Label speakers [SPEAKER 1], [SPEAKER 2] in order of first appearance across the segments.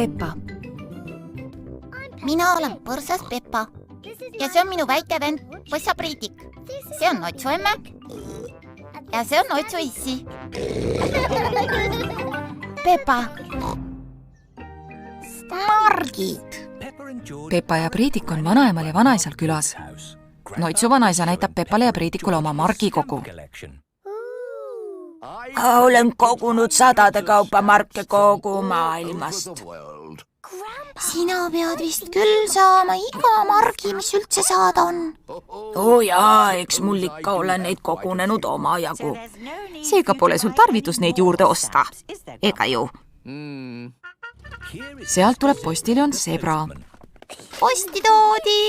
[SPEAKER 1] Peppa.
[SPEAKER 2] Mina olen põrsas Peppa ja see on minu väike vend Põssa Priidik. See on Otsu emme ja see on Otsu issi.
[SPEAKER 1] Peppa.
[SPEAKER 2] Margid.
[SPEAKER 1] Peppa ja Priidik on vanaemal ja vanaisal külas. Noitsu vanaisa näitab Peppale ja Priidikule oma margikogu.
[SPEAKER 3] Olen kogunud sadade kaupa marke kogu maailmast.
[SPEAKER 2] Sina pead vist küll saama iga margi, mis üldse saada on.
[SPEAKER 3] Jaa, eks mul ikka ole neid kogunenud omajagu.
[SPEAKER 1] Seega pole sul tarvidus neid juurde osta. Ega ju. Sealt tuleb postiljon Zebra.
[SPEAKER 2] Posti toodi.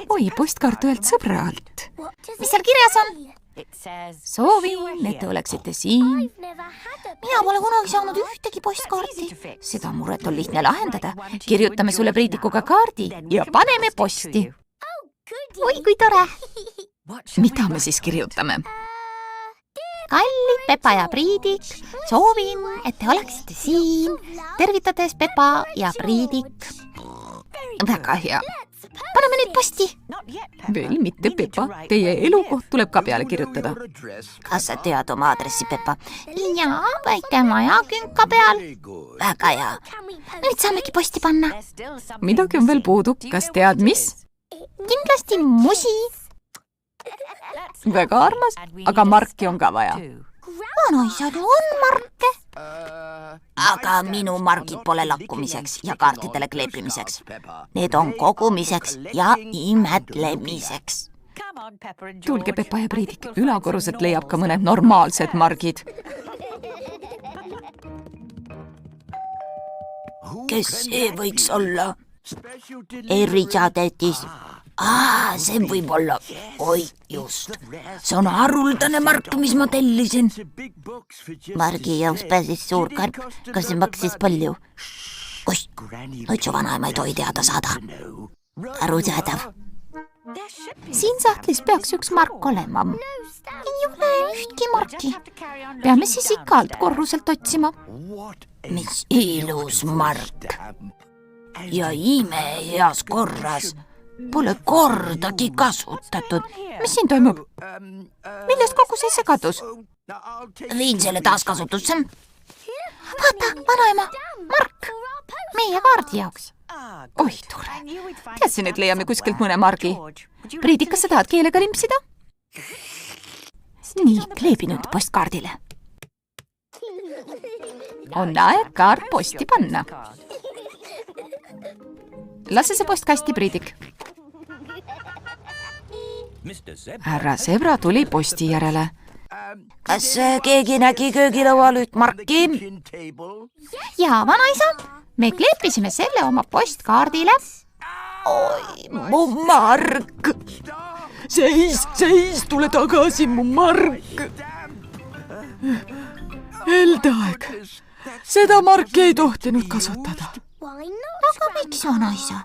[SPEAKER 1] Oi, postkaart ühelt sõbralt.
[SPEAKER 2] Mis seal kirjas on?
[SPEAKER 1] Soovin, et te oleksite siin.
[SPEAKER 2] Mina pole kunagi saanud ühtegi postkaarti.
[SPEAKER 1] Seda muret on lihtne lahendada. Kirjutame sulle Priidikuga kaardi ja paneme posti.
[SPEAKER 2] Oi, kui tore.
[SPEAKER 1] Mida me siis kirjutame?
[SPEAKER 2] Kallid Peppa ja Priidik, soovin, et te oleksite siin. Tervitades Peppa ja Priidik.
[SPEAKER 1] Väga hea.
[SPEAKER 2] Paneme nüüd posti.
[SPEAKER 1] Veel mitte, Peppa. Teie elukoht tuleb ka peale kirjutada.
[SPEAKER 3] Kas sa tead oma aadressi, Peppa?
[SPEAKER 2] Jaa, väike maja künka peal.
[SPEAKER 3] Väga hea.
[SPEAKER 2] Nüüd saamegi posti panna.
[SPEAKER 1] Midagi on veel puudu. Kas tead, mis?
[SPEAKER 2] Kindlasti musi.
[SPEAKER 1] Väga armas, aga marki on ka vaja.
[SPEAKER 2] Vanaisal ju on marke.
[SPEAKER 3] Aga minu margid pole lakkumiseks ja kaartidele kleepimiseks. Need on kogumiseks ja imetlemiseks.
[SPEAKER 1] Tulge, Peppa ja Priidik, ülakorruselt leiab ka mõned normaalsed margid.
[SPEAKER 3] Kes see võiks olla? Erisadetis. See võib olla. Oi, just. See on haruldane mark, mis ma tellisin.
[SPEAKER 2] Margi jaoks pääsis suur karp. Kas see maksis palju?
[SPEAKER 3] Oih, Noitsu vanaema ei tohi teada saada. Arusaadav.
[SPEAKER 2] Siin sahtlis peaks üks mark olema. Ei ole ühtki marki.
[SPEAKER 1] Peame siis ikka alt korruselt otsima.
[SPEAKER 3] Mis ilus mark. Ja imeheas korras. Pole kordagi kasutatud.
[SPEAKER 1] Mis siin toimub? Millest kogu see segadus?
[SPEAKER 3] Viin selle taaskasutusse.
[SPEAKER 2] Vaata, vanaema, mark. Meie kaardi jaoks.
[SPEAKER 1] Oi, tore. Teadsin, et leiame kuskilt mõne margi. Priidik, kas sa tahad keelega limpsida? Nii, kleebi nüüd postkaardile. On aeg kaart posti panna. Lase see postkasti, Priidik. Härra Zebra tuli posti järele.
[SPEAKER 3] Kas keegi nägi köögilaual üht marki?
[SPEAKER 2] Ja, vanaisa, me kleepisime selle oma postkaardile.
[SPEAKER 3] Oi, mu mark.
[SPEAKER 1] Seis, tule tagasi, mu mark. Heldaeg. Seda marki ei tohtinud kasutada.
[SPEAKER 2] Aga miks, vanaisa?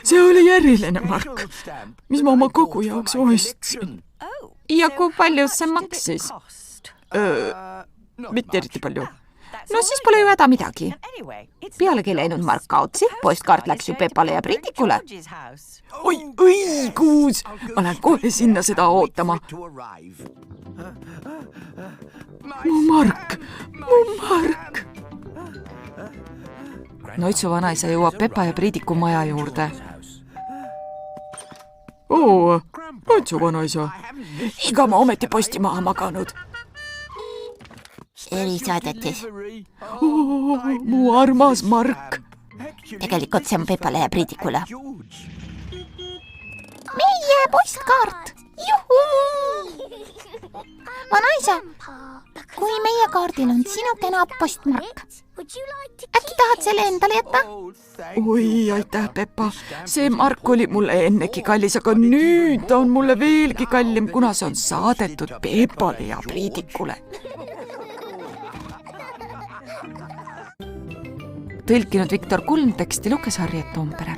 [SPEAKER 1] See oli eriline mark, mis ma oma kogu jaoks ostsin. Ja kui palju see maksis? Mitte eriti palju. No siis pole ju häda midagi. Pealegi läinud mark kaotsi, postkaart läks ju Peppale ja Priidikule. Oi, õigus! Ma lähen kohe sinna seda ootama. Mu mark! Noitsu vanaisa jõuab Peppa ja Priidiku maja juurde. Noitsu vanaisa. Ega ma ometi posti maha maganud.
[SPEAKER 2] Erisadetis.
[SPEAKER 1] Mu armas mark.
[SPEAKER 2] Tegelikult see on Peppale ja Priidikule. Meie postkaart. Juhu! Vanaisa, kui meie kaardil on sinu kena postmark, äkki tahad selle endale jätta?
[SPEAKER 1] Oi, aitäh, Peppa. See mark oli mulle ennegi kallis, aga nüüd on mulle veelgi kallim, kuna see on saadetud Peppale ja Priidikule. Tõlkinud Viktor Kulm, teksti luges Harriet Tompere.